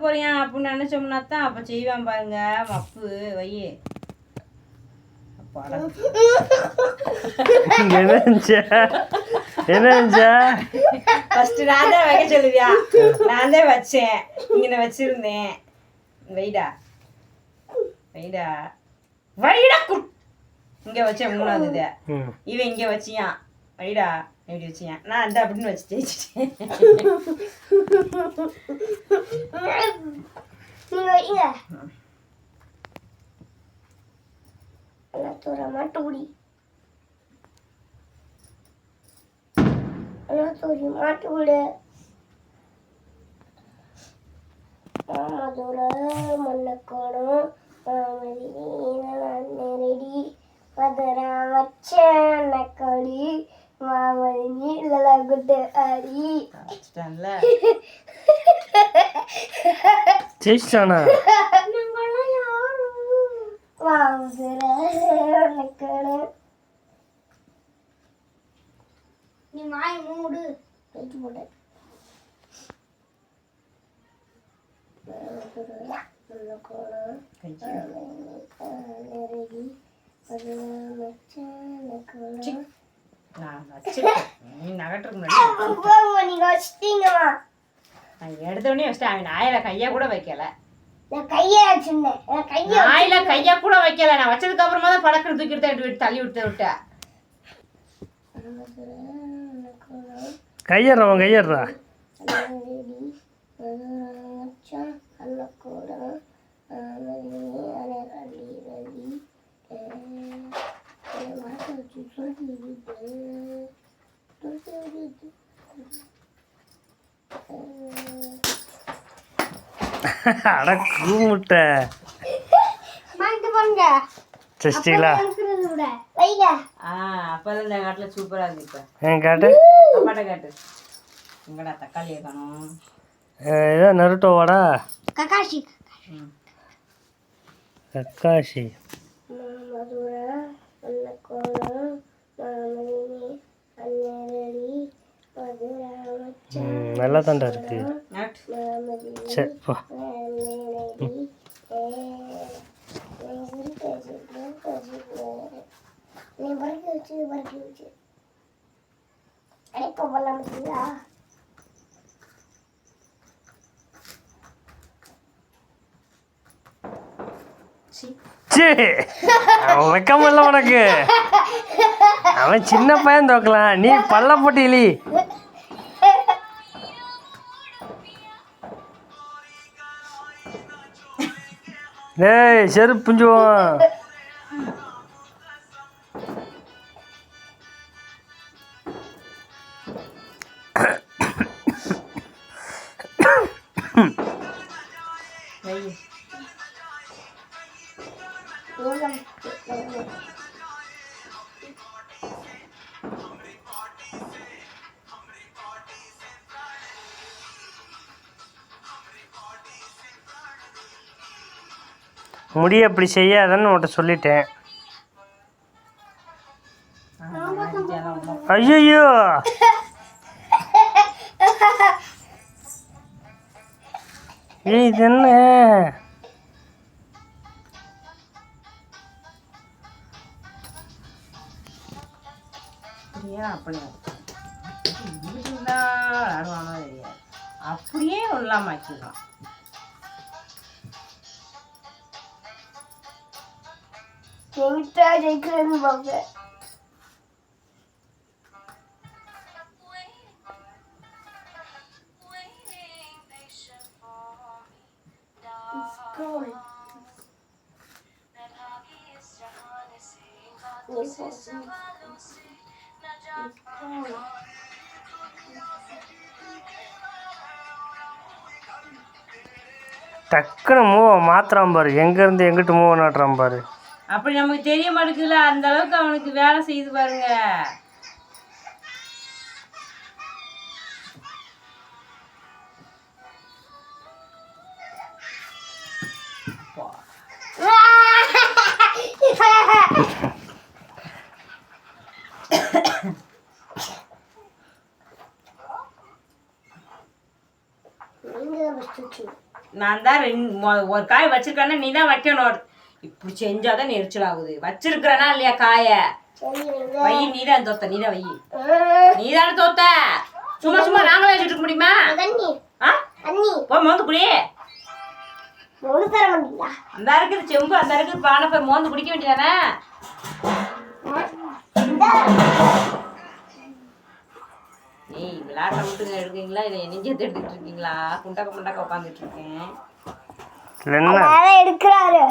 போறியா அப்படின்னு நினைச்சோம்னா தான் அப்ப செய்வான் பாருங்க மப்பு வையே. ஃபர்ஸ்ட் நான் தான் வைக்க சொல்லுவியா? நான் தான் வச்சேன், இங்க வச்சிருந்தேன். வைடா வைடா வைடா இங்க வச்சேன். மூணாவது இதை இவன் இங்க வச்சியான். வைடா எப்படி வச்சியான்? நான் அந்த அப்படின்னு வச்சு தேய்ச்சிட்டேன். மாட்டு விடு மதுர மண்ணக்கோணம் ரெடி மதுரா வச்சடி மாமதி நீல குட்டு அடி ஜெயிச்சானா? நீ வாய் மூடு வெச்சு போடு. எடுத்தோடனே வச்சிட்டேன். அவன் நாயில கையா கூட வைக்கல. நாயில கையா கூட வைக்கல. நான் வச்சதுக்கு அப்புறமா தான் படக்குன்னு தூக்கிட்டு தள்ளி விட்டேன். கையறவன் கையறா அட கூமுட்டை சஷ்டிலா. அப்பதான் இந்த காட்டுல சூப்பரா இருக்கு. இப்ப என் காட்டு டமாட்டோ காட்டு. எங்கடா தக்காளியை காணும்? ஏதோ நருட்டோவாடா கக்காஷி கக்காஷி. நல்லா தாண்டா இருக்கு. சரி போ. நீ பறக்க வச்சு அடைக்க பண்ணலாம். அவன் வெக்கமில்ல உனக்கு. அவன் சின்ன பையன் தோக்கலாம், நீ பல்ல போட்டு இலி. ஏய் செருப்பு புஞ்சுவோம். முடிய அப்படி செய்யாதன்னு உன்கிட்ட சொல்லிட்டேன். ஐயோ இது என்ன? அப்படியே இல்லாம ஆக்கிடலாம். ஜெயிக்கிறேன்னு பார்ப்பேன். டக்குன்னு மூவை மாத்துறான் பாரு, எங்கேருந்து எங்கிட்டு மூவை நாட்டுறான் பாரு. அப்படி நமக்கு தெரிய மாட்டேங்குதுல, அந்த அளவுக்கு அவனுக்கு வேலை செய்து பாருங்க. நான் தான் ஒரு காய் வச்சிருக்கேன்னா நீ தான் வைக்கணும். இப்படி செஞ்சாதான் நெரிச்சல் ஆகுது. வச்சிருக்கிறனா இல்லையா காய வை. நீ தான் தோத்த, நீ தான் வை. நீ தானே தோத்த. சும்மா சும்மா நாங்களே வச்சுட்டு இருக்க முடியுமா? போ மோந்து குடி. அந்த இருக்குது செம்பு, அந்த இருக்குது பானை, போய் மோந்து குடிக்க வேண்டியதானே. ஏய் விளையாட்ட விட்டுங்க எடுக்கீங்களா இல்லை நெஞ்சத்தை எடுத்துட்டு இருக்கீங்களா? குண்டாக்க முண்டாக்க உட்காந்துட்டு இருக்கேன். எடுக்கிறாரு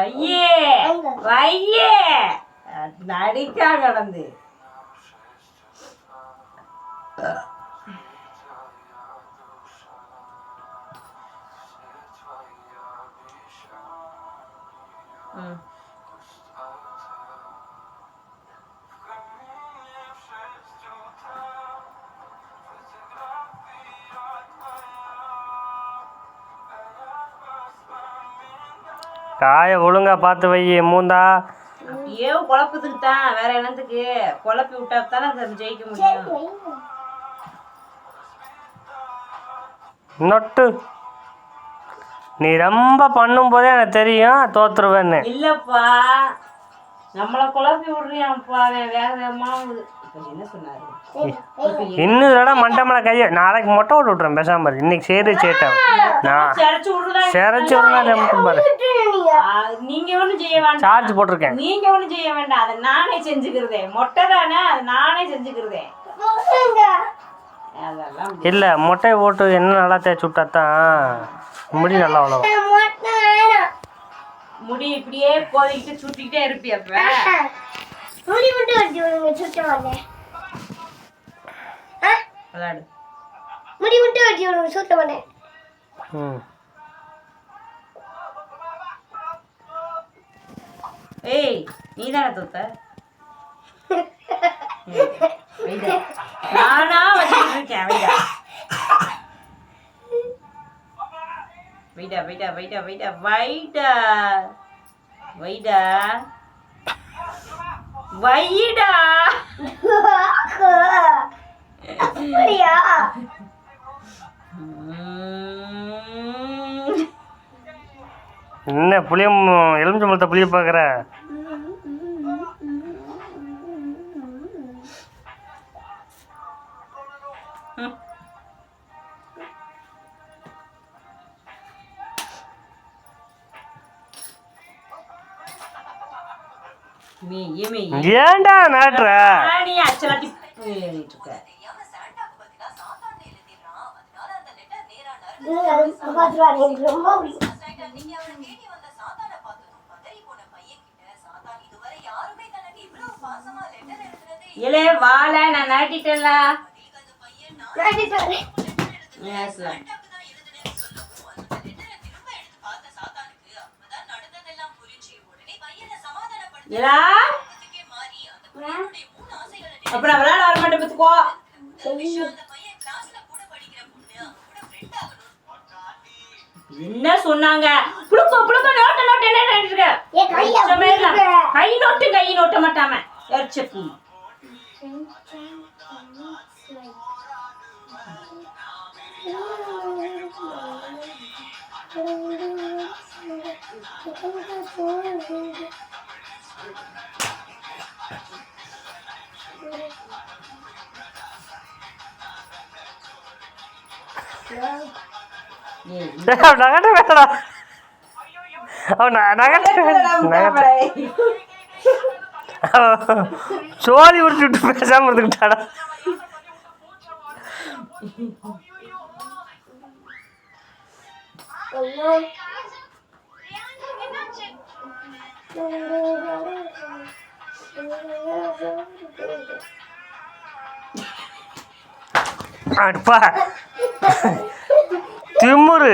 ஐயே வையே நடிக்கா கடந்து காய ஒழுங்கா பார்த்து வை மூந்தா. அப்படியே குழப்பத்துக்கு தான், வேற என்னத்துக்கு? குழப்பி விட்டா தானே அதை ஜெயிக்க முடியும். நொட்டு நீ ரொம்ப பண்ணும் போதே எனக்கு தெரியும் தோத்துருவேன்னு. இல்லப்பா நம்மளை குழப்பி விடுறியாப்பா. வேக வேகமா என்ன சொன்னாரு? இன்னும் தடவை மண்டமலை கையை நாளைக்கு மொட்டை விட்டு விட்றேன் பேசாம பாரு. இன்னைக்கு செய்து சேட்டேன் நான் சிறச்சி விடுறேன் பாரு. நீங்க ஒண்ணும் செய்ய வேண்டாம், சார்ஜ் போட்டிருக்கேன். நீங்க ஒண்ணும் செய்ய வேண்டாம், அதை நானே செஞ்சுக்கிறதே. மொட்டை தானே, அதை நானே செஞ்சுக்கிறதே. அதெல்லாம் இல்லை மொட்டையை போட்டு என்ன நல்லா தேய்ச்சி விட்டாதான் முடி நல்லா வளரும். முடி இப்படியே கோதிக்கிட்டு சுட்டிக்கிட்டே இருப்பியப்ப. முடி மட்டும் சுட்ட மாட்டேன். விளையாடு. முடி மட்டும் வெட்டி விடுங்க, சுத்த மாட்டேன். ஏய் நீ தானே தோத்த. நானா வச்சுட்டு இருக்கேன். வைடா வைடா வைடா வைடா வைடா வைடா வைடா. அப்படியா? என்ன புளியம் எலுமிச்சம்பழத்தை புளிய பார்க்குற? ஏன்டா நாட்டுற? நீ அச்சலாட்டி இருக்க. இலே வாழ நான் நாட்டிட்டேன்ல. அப்புறம் விளையாட வர மாட்டேன் பத்துக்கோ. என்ன சொன்னாங்க? புளுக்கோ புளுக்கோ நோட்ட நோட்ட என்ன நினைச்சிருக்க? கை நோட்டு கை நோட்ட மாட்டாம எரிச்சப்பூ. நகட்ட வேடா சோழி விட்டுட்டு பேசாம இருந்துக்கிட்டாடா. அடுப்பா திமுரு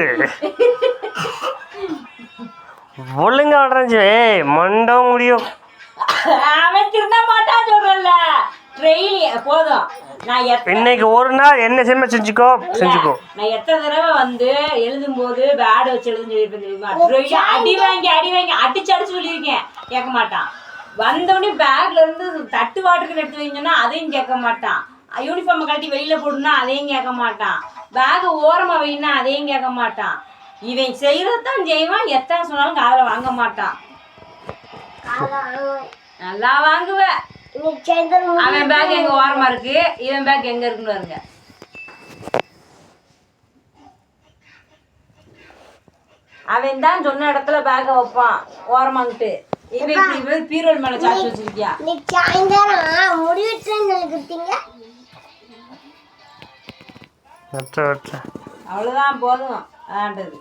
ஒழுங்கா விடுறேன். ஏய் மண்டம் முடியும். அவன் திருந்த மாட்டான் சொல்றல. ட்ரெயிலி போதும். நான் இன்னைக்கு ஒரு நாள் என்ன செஞ்சுக்கோ. நான் எத்தனை தடவை வந்து எழுதும் போது பேட் வச்சு எழுதுன்னு சொல்லியிருப்பேன் தெரியுமா? அடி வாங்கி அடிச்சு சொல்லியிருக்கேன். கேட்க மாட்டான். வந்தோடனே பேக்ல இருந்து தட்டு வாட்டருக்கு எடுத்து வைங்கன்னா அதையும் கேட்க மாட்டான். யூனிஃபார்மை கட்டி வெளியில போடணும்னா அதையும் கேட்க மாட்டான். பேக ஓரமா வைனா அதையும் கேட்க மாட்டான். இவன் செய்யறதான் செய்வான், எத்தனை சொன்னாலும் காதுல வாங்க மாட்டான். நல்லா வாங்குவ. அவன் பேக் எங்க ஓரமா இருக்கு, இவன் பேக் எங்க இருக்குன்னு பாருங்க. அவன் தான் சொன்ன இடத்துல பேக வைப்பான் ஓரமாங்கிட்டு. இவன் பீரோல் மேல சாச்சி வச்சிருக்கியா? சாயந்தரம் முடிவிட்டு கொடுத்தீங்க. வெட்டுற அவ்வளவுதான் போதும். அதான்றது.